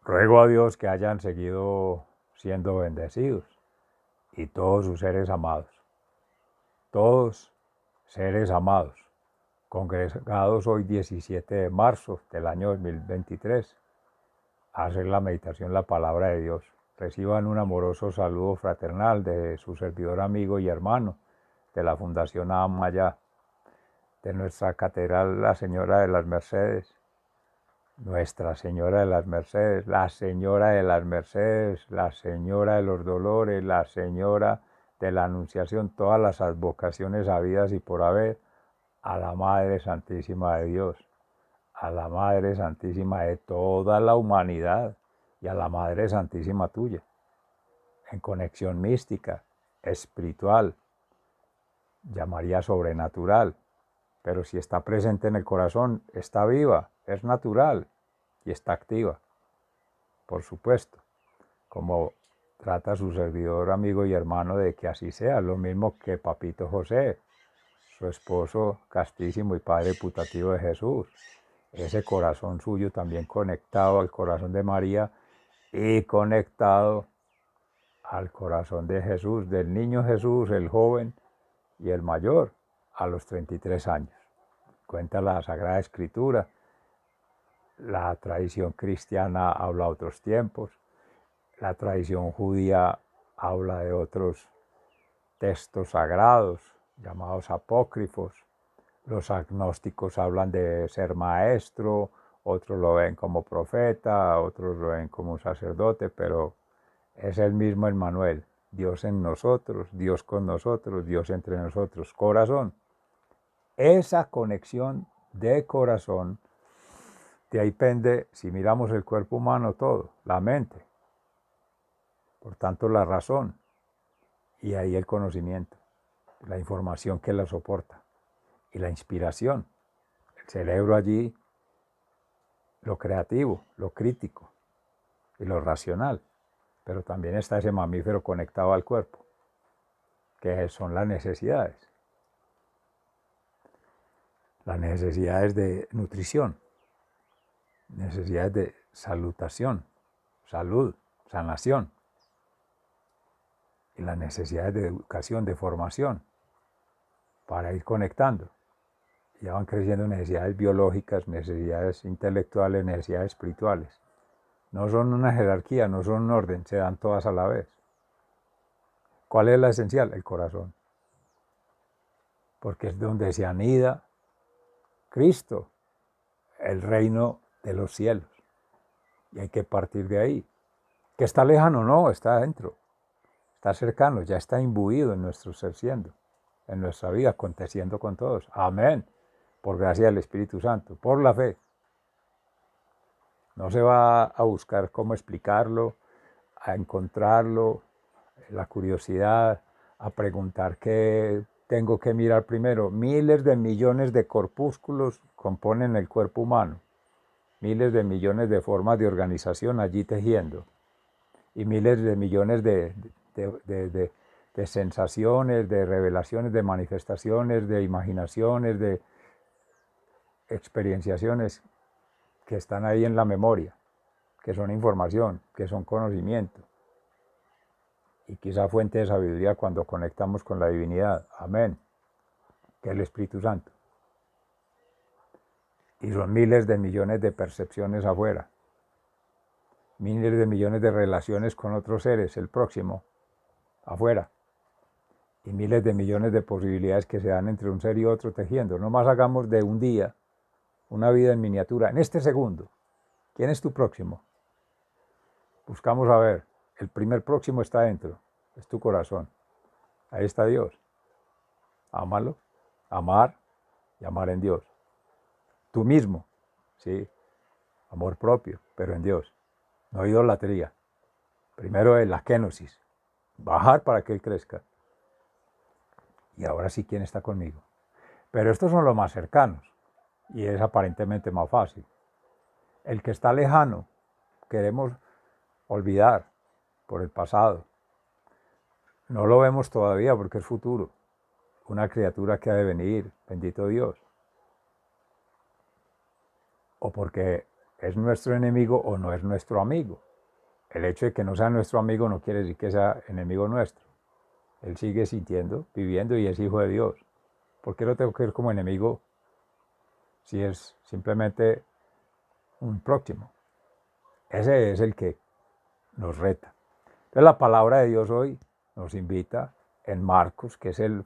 Ruego a Dios que hayan seguido siendo bendecidos y todos sus seres amados, todos seres amados, congregados hoy 17 de marzo del año 2023, a hacer la meditación, la palabra de Dios. Reciban un amoroso saludo fraternal de su servidor, amigo y hermano de la Fundación Amaya, de nuestra catedral La Señora de las Mercedes, Nuestra Señora de las Mercedes, la Señora de las Mercedes, la Señora de los Dolores, la Señora de la Anunciación, todas las advocaciones habidas y por haber, a la Madre Santísima de Dios, a la Madre Santísima de toda la humanidad y a la Madre Santísima tuya, en conexión mística, espiritual, llamaría sobrenatural, pero si está presente en el corazón, está viva, es natural y está activa, por supuesto, como trata su servidor, amigo y hermano de que así sea, lo mismo que Papito José, su esposo castísimo y padre putativo de Jesús, ese corazón suyo también conectado al corazón de María y conectado al corazón de Jesús, del niño Jesús, el joven y el mayor, a los 33 años. Cuenta la Sagrada Escritura, la tradición cristiana habla de otros tiempos, la tradición judía habla de otros textos sagrados llamados apócrifos, los agnósticos hablan de ser maestro, otros lo ven como profeta, otros lo ven como sacerdote, pero es el mismo Emmanuel, Dios en nosotros, Dios con nosotros, Dios entre nosotros, corazón. Esa conexión de corazón, de ahí pende, si miramos el cuerpo humano, todo, la mente, por tanto la razón, y ahí el conocimiento, la información que la soporta, y la inspiración, el cerebro allí, lo creativo, lo crítico y lo racional, pero también está ese mamífero conectado al cuerpo, que son las necesidades de nutrición, necesidades de salutación, salud, sanación, y las necesidades de educación, de formación, para ir conectando. Ya van creciendo necesidades biológicas, necesidades intelectuales, necesidades espirituales. No son una jerarquía, no son un orden, se dan todas a la vez. ¿Cuál es la esencial? El corazón. Porque es donde se anida Cristo, el reino de los cielos. Y hay que partir de ahí. ¿Que está lejano? No, está adentro. Está cercano, ya está imbuido en nuestro ser siendo, en nuestra vida, aconteciendo con todos. Amén. Por gracia del Espíritu Santo, por la fe. No se va a buscar cómo explicarlo, a encontrarlo, la curiosidad, a preguntar qué tengo que mirar primero. Miles de millones de corpúsculos componen el cuerpo humano, miles de millones de formas de organización allí tejiendo, y miles de millones de sensaciones, de revelaciones, de manifestaciones, de imaginaciones, de experienciaciones que están ahí en la memoria, que son información, que son conocimiento, y quizá fuente de sabiduría cuando conectamos con la divinidad. Amén. Que es el Espíritu Santo. Y son miles de millones de percepciones afuera, miles de millones de relaciones con otros seres, el próximo, afuera, y miles de millones de posibilidades que se dan entre un ser y otro tejiendo. No más hagamos de un día una vida en miniatura, en este segundo. ¿Quién es tu próximo? Buscamos a ver, el primer próximo está dentro, es tu corazón. Ahí está Dios. Ámalo, amar y amar en Dios. Tú mismo, sí, amor propio, pero en Dios. No idolatría. Primero es la kénosis, bajar para que Él crezca. Y ahora sí, ¿quién está conmigo? Pero estos son los más cercanos y es aparentemente más fácil. El que está lejano, queremos olvidar por el pasado. No lo vemos todavía porque es futuro. Una criatura que ha de venir, bendito Dios. O porque ¿es nuestro enemigo o no es nuestro amigo? El hecho de que no sea nuestro amigo no quiere decir que sea enemigo nuestro. Él sigue sintiendo, viviendo y es hijo de Dios. ¿Por qué lo tengo que ver como enemigo si es simplemente un próximo? Ese es el que nos reta. Entonces la palabra de Dios hoy nos invita en Marcos, que es el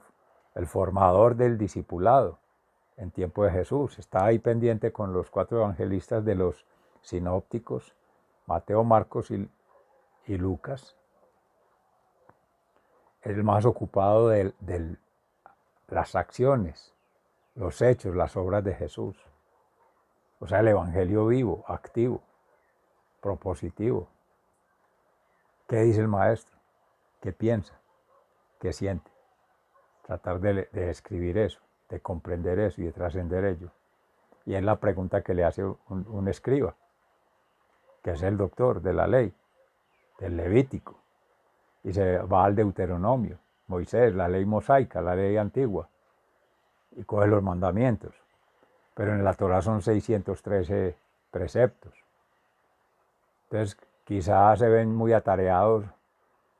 formador del discipulado en tiempo de Jesús. Está ahí pendiente con los 4 evangelistas de los sinópticos, Mateo, Marcos y Lucas. El más ocupado de las acciones, los hechos, las obras de Jesús. O sea, el evangelio vivo, activo, propositivo. ¿Qué dice el maestro? ¿Qué piensa? ¿Qué siente? Tratar de escribir eso, de comprender eso y de trascender ello. Y es la pregunta que le hace un escriba, que es el doctor de la ley, del Levítico. Y se va al Deuteronomio, Moisés, la ley mosaica, la ley antigua, y coge los mandamientos. Pero en la Torah son 613 preceptos. Entonces, quizás se ven muy atareados,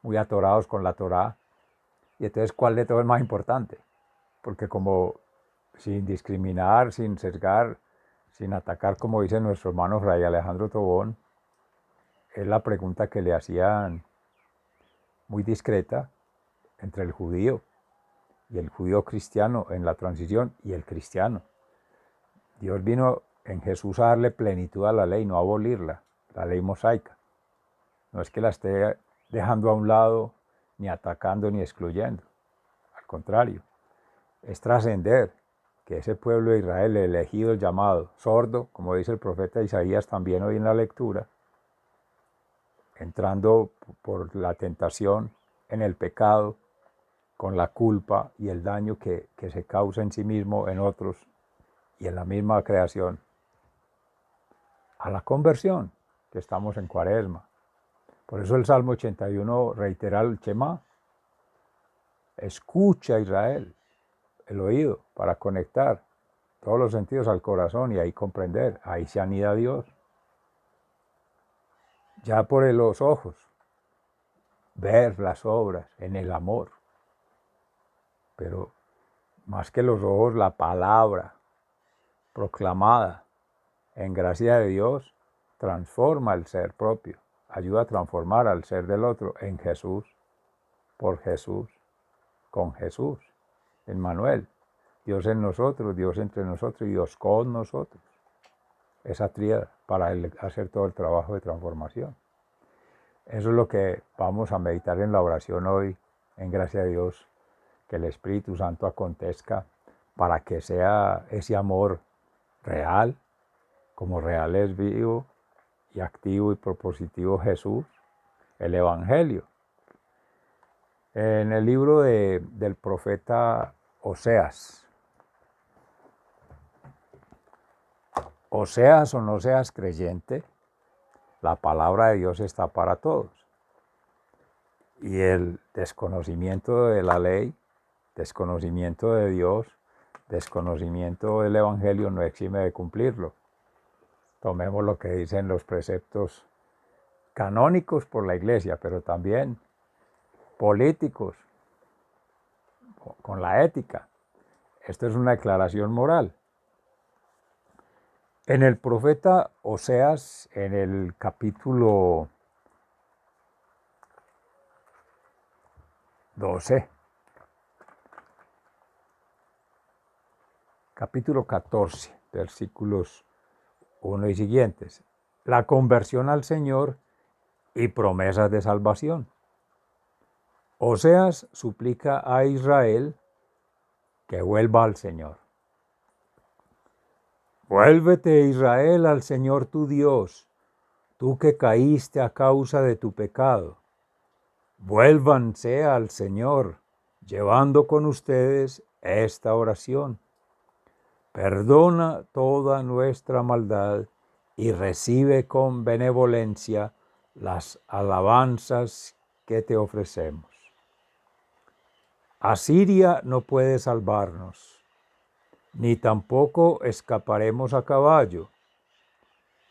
muy atorados con la Torah. Y entonces, ¿cuál de todo es más importante? Porque como sin discriminar, sin sesgar, sin atacar, como dice nuestro hermano Fray Alejandro Tobón, es la pregunta que le hacían muy discreta entre el judío y el judío cristiano en la transición y el cristiano. Dios vino en Jesús a darle plenitud a la ley, no a abolirla, la ley mosaica. No es que la esté dejando a un lado, ni atacando, ni excluyendo. Al contrario, es trascender que ese pueblo de Israel, el elegido, el llamado, sordo, como dice el profeta Isaías también hoy en la lectura, entrando por la tentación en el pecado, con la culpa y el daño que se causa en sí mismo, en otros y en la misma creación, a la conversión, que estamos en Cuaresma. Por eso el Salmo 81 reitera el Shema. Escucha, Israel, el oído, para conectar todos los sentidos al corazón y ahí comprender, ahí se anida Dios. Ya por los ojos, ver las obras en el amor. Pero más que los ojos, la palabra proclamada en gracia de Dios transforma el ser propio, ayuda a transformar al ser del otro en Jesús, por Jesús, con Jesús, Emmanuel. Dios en nosotros, Dios entre nosotros y Dios con nosotros. Esa tríada para hacer todo el trabajo de transformación. Eso es lo que vamos a meditar en la oración hoy, en gracia de Dios, que el Espíritu Santo acontezca para que sea ese amor real, como real es vivo y activo y propositivo Jesús, el Evangelio. En el libro del profeta Oseas, o seas o no seas creyente, la palabra de Dios está para todos. Y el desconocimiento de la ley, desconocimiento de Dios, desconocimiento del Evangelio no exime de cumplirlo. Tomemos lo que dicen los preceptos canónicos por la Iglesia, pero también políticos, con la ética. Esto es una declaración moral. En el profeta Oseas, en el capítulo 12, capítulo 14, versículos 1 y siguientes, la conversión al Señor y promesas de salvación. Oseas suplica a Israel que vuelva al Señor. Vuélvete, Israel, al Señor tu Dios, tú que caíste a causa de tu pecado. Vuélvanse al Señor, llevando con ustedes esta oración. Perdona toda nuestra maldad y recibe con benevolencia las alabanzas que te ofrecemos. Asiria no puede salvarnos, ni tampoco escaparemos a caballo.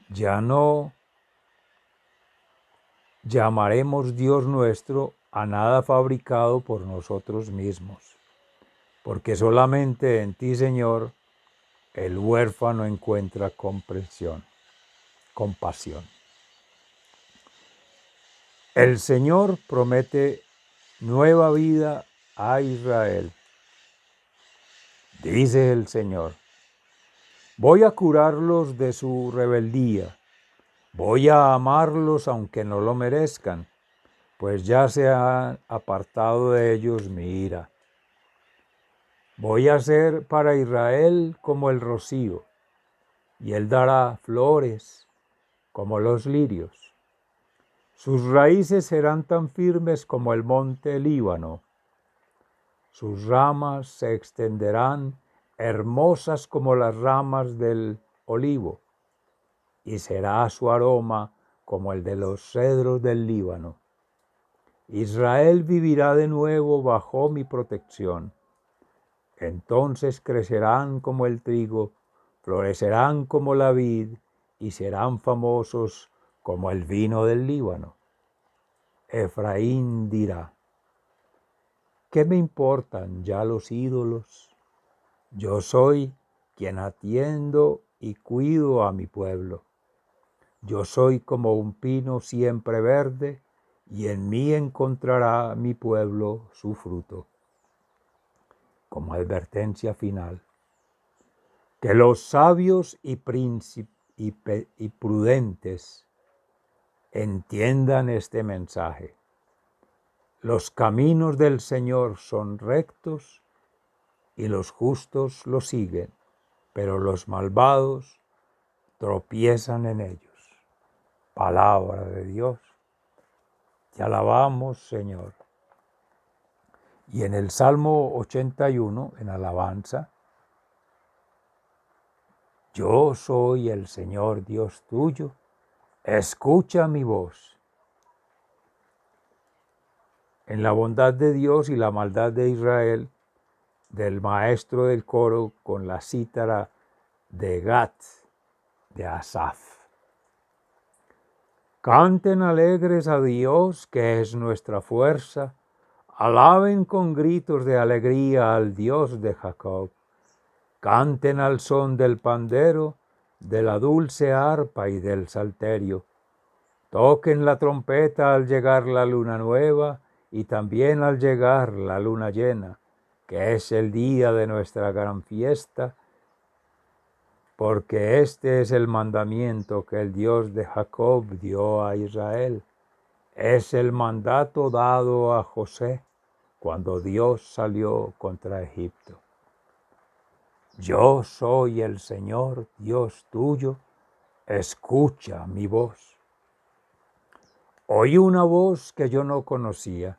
Ya no llamaremos Dios nuestro a nada fabricado por nosotros mismos, porque solamente en ti, Señor, el huérfano encuentra compasión. El Señor promete nueva vida a Israel. Dice el Señor, voy a curarlos de su rebeldía, voy a amarlos aunque no lo merezcan, pues ya se ha apartado de ellos mi ira. Voy a ser para Israel como el rocío, y él dará flores como los lirios. Sus raíces serán tan firmes como el monte Líbano. Sus ramas se extenderán hermosas como las ramas del olivo, y será su aroma como el de los cedros del Líbano. Israel vivirá de nuevo bajo mi protección. Entonces crecerán como el trigo, florecerán como la vid, y serán famosos como el vino del Líbano. Efraín dirá, ¿qué me importan ya los ídolos? Yo soy quien atiendo y cuido a mi pueblo. Yo soy como un pino siempre verde, y en mí encontrará mi pueblo su fruto. Como advertencia final, que los sabios y prudentes entiendan este mensaje. Los caminos del Señor son rectos y los justos los siguen, pero los malvados tropiezan en ellos. Palabra de Dios. Te alabamos, Señor. Y en el Salmo 81, en alabanza, yo soy el Señor Dios tuyo, escucha mi voz. En la bondad de Dios y la maldad de Israel, del maestro del coro con la cítara de Gat, de Asaf. Canten alegres a Dios, que es nuestra fuerza. Alaben con gritos de alegría al Dios de Jacob. Canten al son del pandero, de la dulce arpa y del salterio. Toquen la trompeta al llegar la luna nueva y también al llegar la luna llena, que es el día de nuestra gran fiesta, porque este es el mandamiento que el Dios de Jacob dio a Israel. Es el mandato dado a José cuando Dios salió contra Egipto. Yo soy el Señor Dios tuyo, escucha mi voz. Oí una voz que yo no conocía.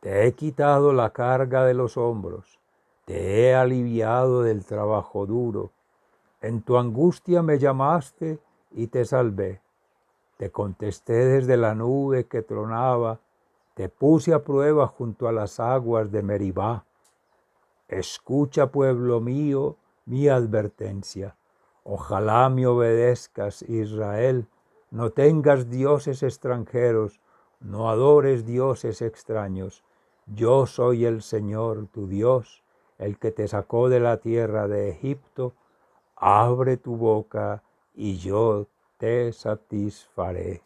Te he quitado la carga de los hombros, te he aliviado del trabajo duro. En tu angustia me llamaste y te salvé. Te contesté desde la nube que tronaba, te puse a prueba junto a las aguas de Meribá. Escucha, pueblo mío, mi advertencia. Ojalá me obedezcas, Israel. No tengas dioses extranjeros, no adores dioses extraños. Yo soy el Señor, tu Dios, el que te sacó de la tierra de Egipto. Abre tu boca y yo te satisfaré.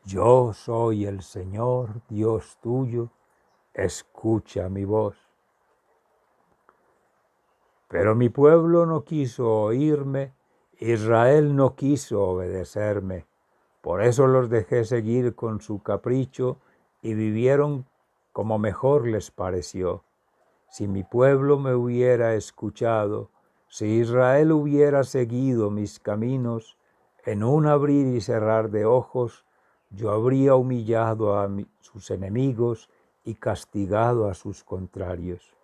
Yo soy el Señor, Dios tuyo, escucha mi voz. Pero mi pueblo no quiso oírme, Israel no quiso obedecerme. Por eso los dejé seguir con su capricho y vivieron como mejor les pareció. Si mi pueblo me hubiera escuchado, si Israel hubiera seguido mis caminos, en un abrir y cerrar de ojos, yo habría humillado a sus enemigos y castigado a sus contrarios.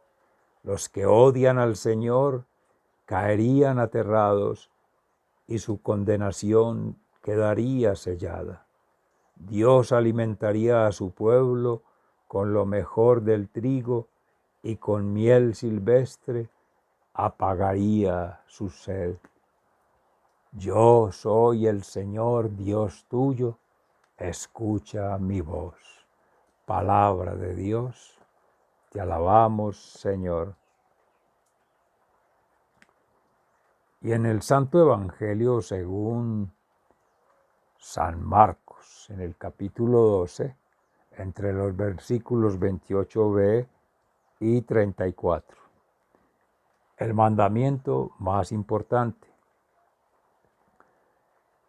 Los que odian al Señor caerían aterrados y su condenación quedaría sellada. Dios alimentaría a su pueblo con lo mejor del trigo y con miel silvestre apagaría su sed. yo soy el Señor Dios tuyo, escucha mi voz. Palabra de Dios, te alabamos, Señor. Y en el Santo Evangelio según San Marcos, en el capítulo 12, entre los versículos 28b y 34, el mandamiento más importante.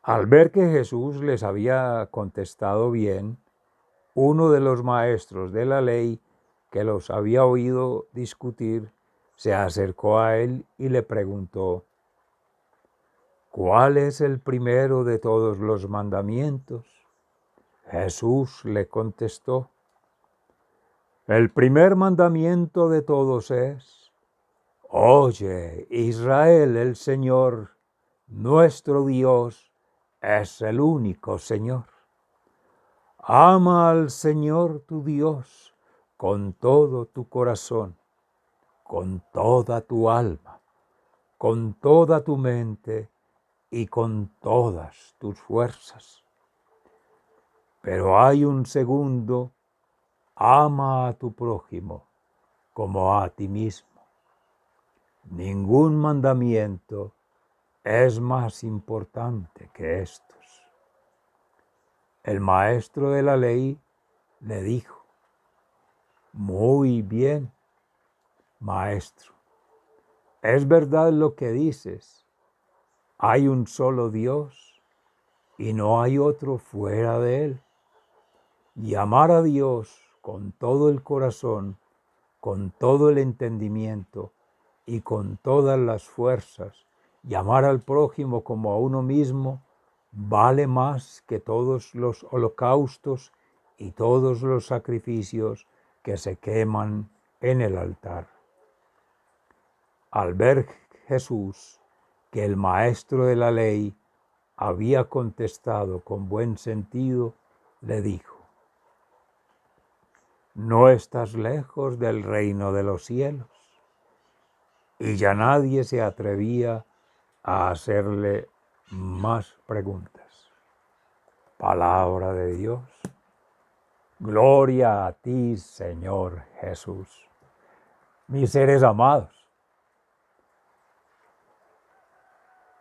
Al ver que Jesús les había contestado bien, uno de los maestros de la ley que los había oído discutir se acercó a él y le preguntó: ¿cuál es el primero de todos los mandamientos? Jesús le contestó: el primer mandamiento de todos es: oye, Israel, el Señor, nuestro Dios, es el único Señor. Ama al Señor tu Dios con todo tu corazón, con toda tu alma, con toda tu mente y con todas tus fuerzas. Pero hay un segundo: ama a tu prójimo como a ti mismo. Ningún mandamiento es más importante que estos. El maestro de la ley le dijo: muy bien, maestro, es verdad lo que dices. Hay un solo Dios y no hay otro fuera de él. Y amar a Dios con todo el corazón, con todo el entendimiento y con todas las fuerzas, y amar al prójimo como a uno mismo, vale más que todos los holocaustos y todos los sacrificios que se queman en el altar. Al ver Jesús que el maestro de la ley había contestado con buen sentido, le dijo: no estás lejos del reino de los cielos. Y ya nadie se atrevía a hacerle más preguntas. Palabra de Dios. Gloria a ti, Señor Jesús. Mis seres amados,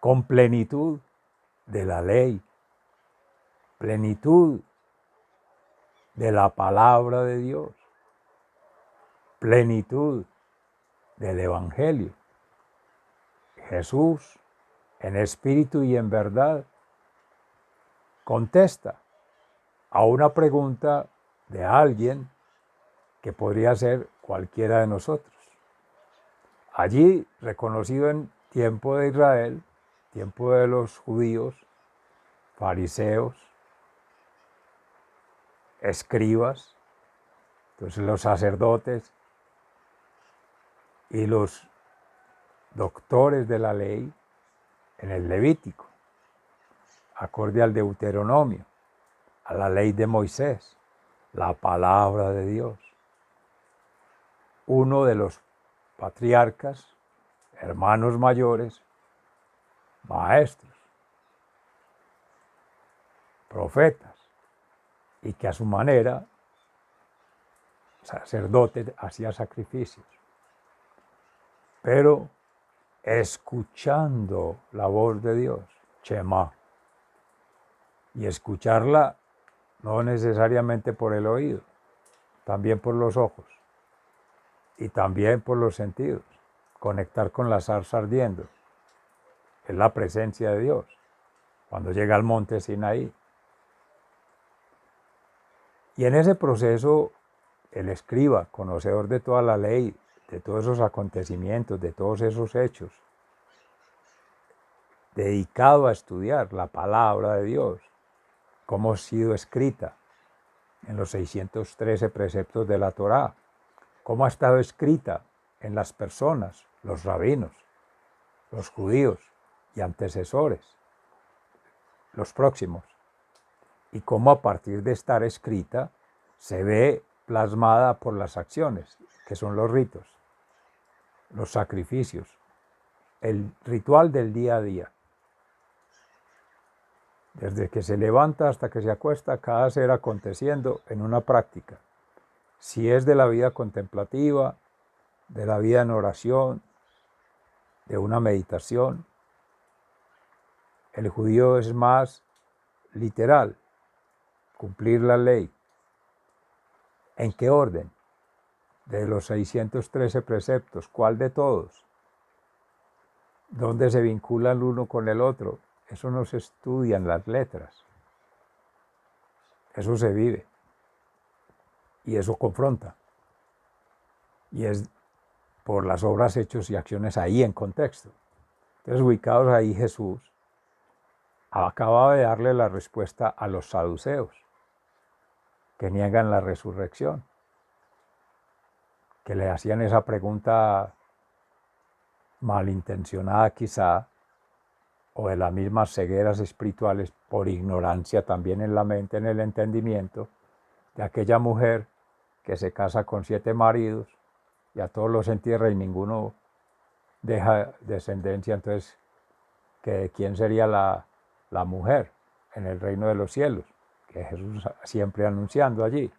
con plenitud de la ley, plenitud de la palabra de Dios, plenitud del Evangelio, Jesús, en espíritu y en verdad, contesta a una pregunta de alguien que podría ser cualquiera de nosotros. Allí, reconocido en tiempo de Israel, tiempo de los judíos, fariseos, escribas, entonces los sacerdotes y los doctores de la ley en el Levítico, acorde al Deuteronomio, a la ley de Moisés, la palabra de Dios. Uno de los patriarcas, hermanos mayores, maestros, profetas, y que a su manera, sacerdote, hacía sacrificios. Pero escuchando la voz de Dios, Shema, y escucharla no necesariamente por el oído, también por los ojos y también por los sentidos. Conectar con la zarza ardiendo es la presencia de Dios cuando llega al monte Sinaí. Y en ese proceso, el escriba, conocedor de toda la ley, de todos esos acontecimientos, de todos esos hechos, dedicado a estudiar la palabra de Dios, cómo ha sido escrita en los 613 preceptos de la Torá, cómo ha estado escrita en las personas, los rabinos, los judíos y antecesores, los próximos, y cómo a partir de estar escrita se ve plasmada por las acciones, que son los ritos, los sacrificios, el ritual del día a día. Desde que se levanta hasta que se acuesta, cada ser aconteciendo en una práctica. Si es de la vida contemplativa, de la vida en oración, de una meditación. El judío es más literal, cumplir la ley. ¿En qué orden? De los 613 preceptos, ¿cuál de todos? ¿Dónde se vinculan el uno con el otro? Eso no se estudia en las letras. Eso se vive. Y eso confronta. Y es por las obras, hechos y acciones ahí en contexto. Entonces, ubicados ahí, Jesús acababa de darle la respuesta a los saduceos, que niegan la resurrección, que le hacían esa pregunta malintencionada quizá, o de las mismas cegueras espirituales por ignorancia también en la mente, en el entendimiento, de aquella mujer que se casa con 7 maridos y a todos los entierra y ninguno deja descendencia. Entonces, ¿quién sería la mujer en el reino de los cielos? Que Jesús siempre anunciando allí,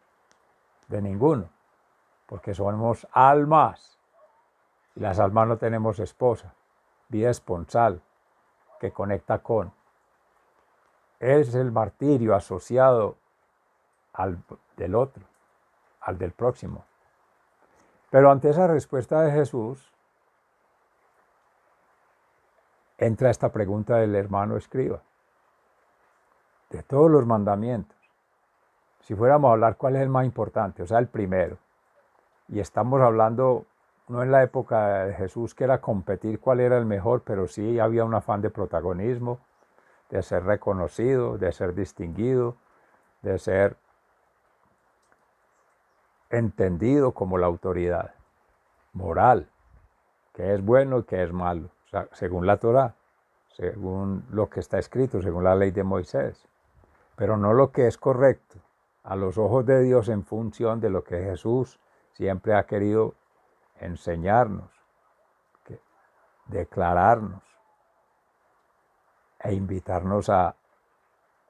de ninguno, porque somos almas, y las almas no tenemos esposa, vida esponsal, que conecta con. Es el martirio asociado al del otro, al del próximo. Pero ante esa respuesta de Jesús, entra esta pregunta del hermano escriba. De todos los mandamientos, si fuéramos a hablar cuál es el más importante, o sea, el primero, y estamos hablando no en la época de Jesús que era competir cuál era el mejor, pero sí había un afán de protagonismo, de ser reconocido, de ser distinguido, de ser entendido como la autoridad moral, que es bueno y que es malo, o sea, según la Torá, según lo que está escrito, según la ley de Moisés, pero no lo que es correcto a los ojos de Dios en función de lo que Jesús siempre ha querido enseñarnos, declararnos e invitarnos a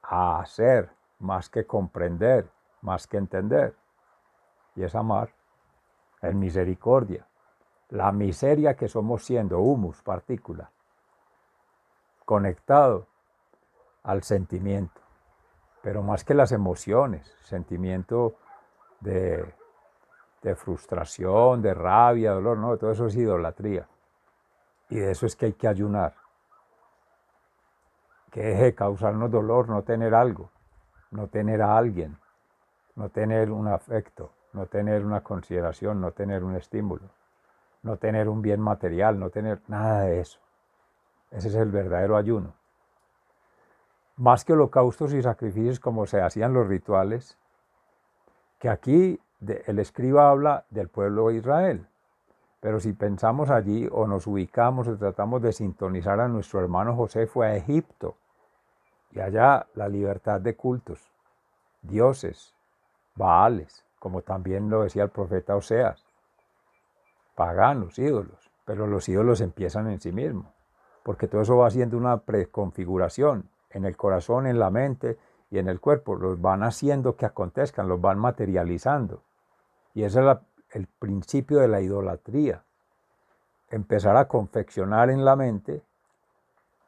hacer más que comprender, más que entender, y es amar en misericordia. La miseria que somos siendo, humus, partícula, conectado al sentimiento, pero más que las emociones, sentimiento de frustración, de rabia, dolor, no, todo eso es idolatría. Y de eso es que hay que ayunar. Que deje de causarnos dolor no tener algo, no tener a alguien, no tener un afecto, no tener una consideración, no tener un estímulo, no tener un bien material, no tener nada de eso. Ese es el verdadero ayuno. Más que holocaustos y sacrificios como se hacían los rituales, que aquí el escriba habla del pueblo de Israel. Pero si pensamos allí o nos ubicamos o tratamos de sintonizar a nuestro hermano José, fue a Egipto. Y allá la libertad de cultos, dioses, baales, como también lo decía el profeta Oseas, paganos, ídolos. Pero los ídolos empiezan en sí mismos, porque todo eso va haciendo una preconfiguración en el corazón, en la mente y en el cuerpo. Los van haciendo que acontezcan, los van materializando. Y ese es el principio de la idolatría. Empezar a confeccionar en la mente,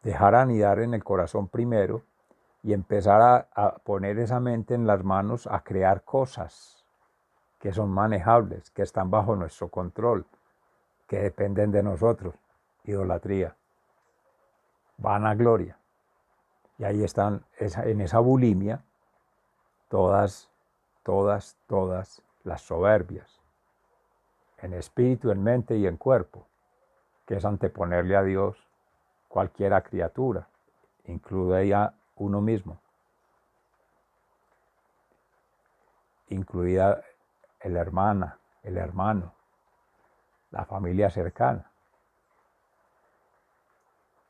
dejar anidar en el corazón primero y empezar a poner esa mente en las manos a crear cosas que son manejables, que están bajo nuestro control, que dependen de nosotros. Idolatría, vanagloria. Y ahí están, en esa bulimia, todas las soberbias, en espíritu, en mente y en cuerpo, que es anteponerle a Dios cualquiera criatura, incluida uno mismo, incluida la hermana, el hermano, la familia cercana.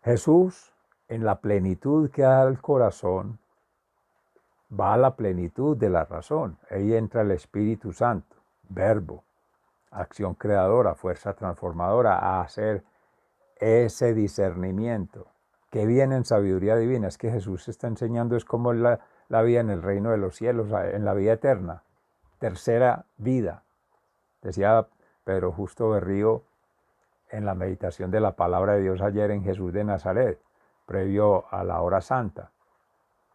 Jesús, en la plenitud que da el corazón, va a la plenitud de la razón. Ahí entra el Espíritu Santo, verbo, acción creadora, fuerza transformadora, a hacer ese discernimiento ¿Qué viene en sabiduría divina? Es que Jesús está enseñando es cómo es la vida en el reino de los cielos, en la vida eterna, tercera vida. Decía Pedro Justo Berrío en la meditación de la palabra de Dios ayer en Jesús de Nazaret, previo a la hora santa,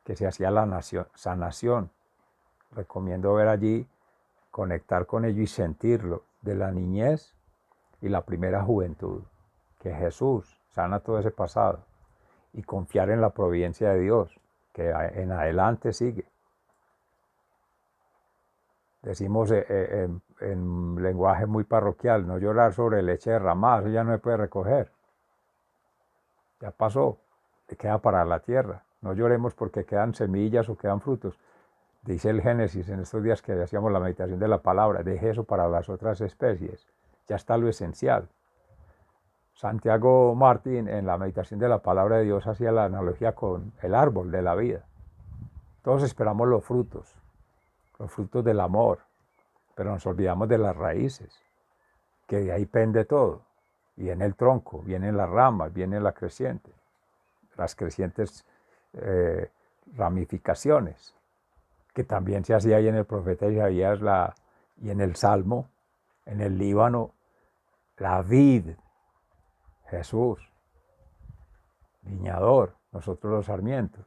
que se hacía la sanación. Recomiendo ver allí, conectar con ello y sentirlo, de la niñez y la primera juventud, que Jesús sana todo ese pasado y confiar en la providencia de Dios, que en adelante sigue. Decimos en lenguaje muy parroquial, no llorar sobre leche derramada, eso ya no se puede recoger. Ya pasó, le queda para la tierra. No lloremos porque quedan semillas o quedan frutos. Dice el Génesis en estos días que hacíamos la meditación de la palabra, deje eso para las otras especies. Ya está lo esencial. Santiago Martín en la meditación de la palabra de Dios hacía la analogía con el árbol de la vida. Todos esperamos los frutos del amor, pero nos olvidamos de las raíces, que de ahí pende todo. Viene el tronco, vienen las ramas, viene las crecientes ramificaciones, que también se hacía ahí en el profeta Isaías y en el Salmo, en el Líbano, la vid, Jesús, viñador, nosotros los sarmientos,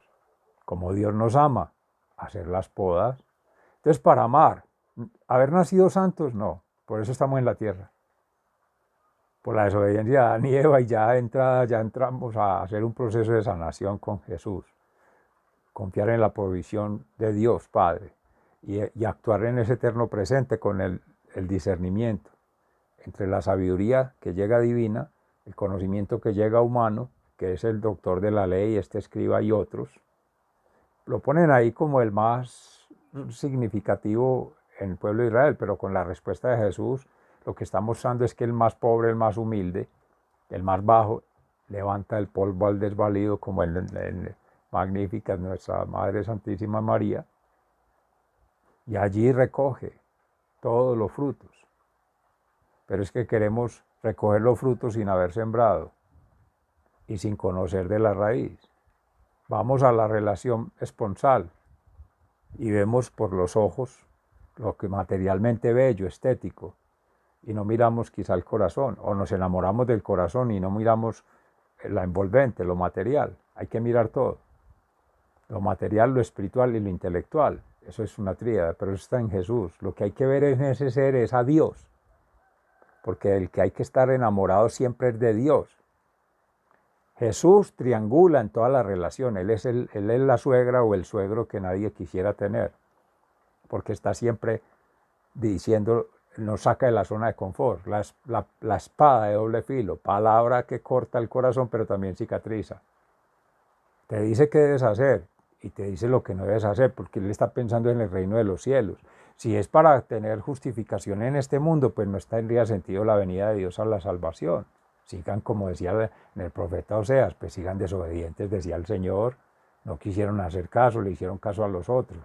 como Dios nos ama, hacer las podas. Entonces, para amar, haber nacido santos, no, por eso estamos en la tierra. Por la desobediencia de Adán y Eva, y ya entramos a hacer un proceso de sanación con Jesús. Confiar en la provisión de Dios Padre y actuar en ese eterno presente con el discernimiento entre la sabiduría que llega divina, el conocimiento que llega humano, que es el doctor de la ley, este escriba y otros. Lo ponen ahí como el más significativo en el pueblo de Israel, pero con la respuesta de Jesús, lo que está mostrando es que el más pobre, el más humilde, el más bajo, levanta el polvo al desvalido, como en Magnífica nuestra Madre Santísima María, y allí recoge todos los frutos. Pero es que queremos recoger los frutos sin haber sembrado y sin conocer de la raíz. Vamos a la relación esponsal y vemos por los ojos lo que materialmente bello, estético, y no miramos quizá el corazón, o nos enamoramos del corazón y no miramos la envolvente, lo material. Hay que mirar todo. Lo material, lo espiritual y lo intelectual. Eso es una tríada, pero eso está en Jesús. Lo que hay que ver en ese ser es a Dios, porque el que hay que estar enamorado siempre es de Dios. Jesús triangula en toda la relación. Él es la suegra o el suegro que nadie quisiera tener, porque está siempre diciendo, nos saca de la zona de confort. La espada de doble filo, palabra que corta el corazón, pero también cicatriza. Te dice qué debes hacer y te dice lo que no debes hacer, porque él está pensando en el reino de los cielos. Si es para tener justificación en este mundo, pues no tendría sentido la venida de Dios a la salvación. Sigan, como decía en el profeta Oseas, pues sigan desobedientes, decía el Señor. No quisieron hacer caso, le hicieron caso a los otros.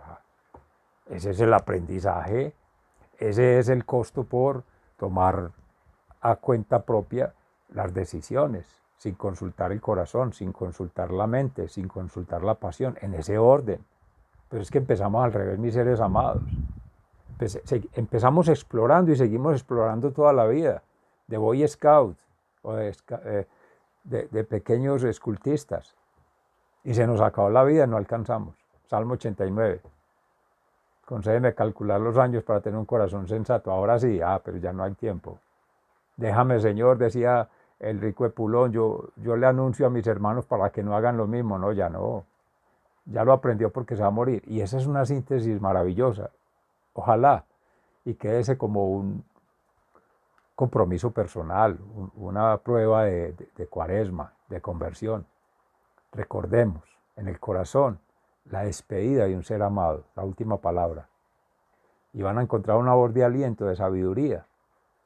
Ese es el aprendizaje, ese es el costo por tomar a cuenta propia las decisiones, sin consultar el corazón, sin consultar la mente, sin consultar la pasión, en ese orden. Pero es que empezamos al revés, mis seres amados. Empezamos explorando y seguimos explorando toda la vida, de Boy Scout o de pequeños escultistas, y se nos acabó la vida, no alcanzamos. Salmo 89. Concédeme calcular los años para tener un corazón sensato. Ahora sí, pero ya no hay tiempo. Déjame, Señor, decía el rico Epulón, yo le anuncio a mis hermanos para que no hagan lo mismo. No, ya no. Ya lo aprendió porque se va a morir. Y esa es una síntesis maravillosa. Ojalá, y quédese como un compromiso personal, una prueba de cuaresma, de conversión. Recordemos, en el corazón, la despedida de un ser amado, la última palabra. Y van a encontrar una voz de aliento, de sabiduría,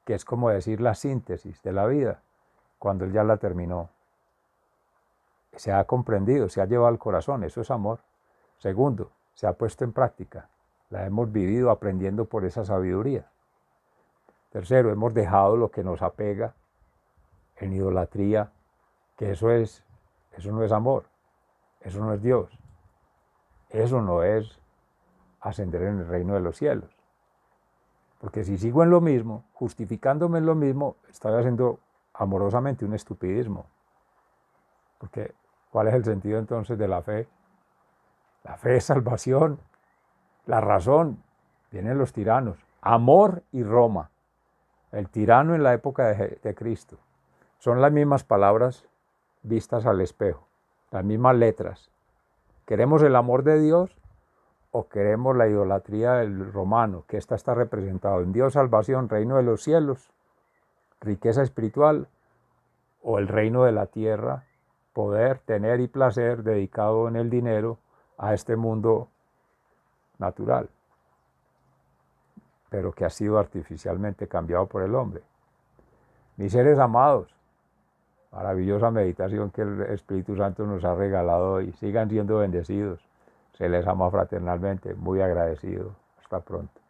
que es como decir la síntesis de la vida, cuando él ya la terminó. Se ha comprendido, se ha llevado al corazón, eso es amor. Segundo, se ha puesto en práctica, la hemos vivido aprendiendo por esa sabiduría. Tercero, hemos dejado lo que nos apega en idolatría, que eso es Eso no es amor, eso no es Dios, eso no es ascender en el reino de los cielos. Porque si sigo en lo mismo, justificándome en lo mismo, estoy haciendo amorosamente un estupidismo. Porque, ¿cuál es el sentido entonces de la fe? La fe es salvación, la razón, vienen los tiranos, amor y Roma, el tirano en la época de Cristo. Son las mismas palabras vistas al espejo, las mismas letras. ¿Queremos el amor de Dios o queremos la idolatría del romano? Que esta está representado en Dios, salvación, reino de los cielos, riqueza espiritual, o el reino de la tierra, poder, tener y placer dedicado en el dinero a este mundo natural, pero que ha sido artificialmente cambiado por el hombre. Mis seres amados, maravillosa meditación que el Espíritu Santo nos ha regalado hoy. Sigan siendo bendecidos. Se les ama fraternalmente. Muy agradecido. Hasta pronto.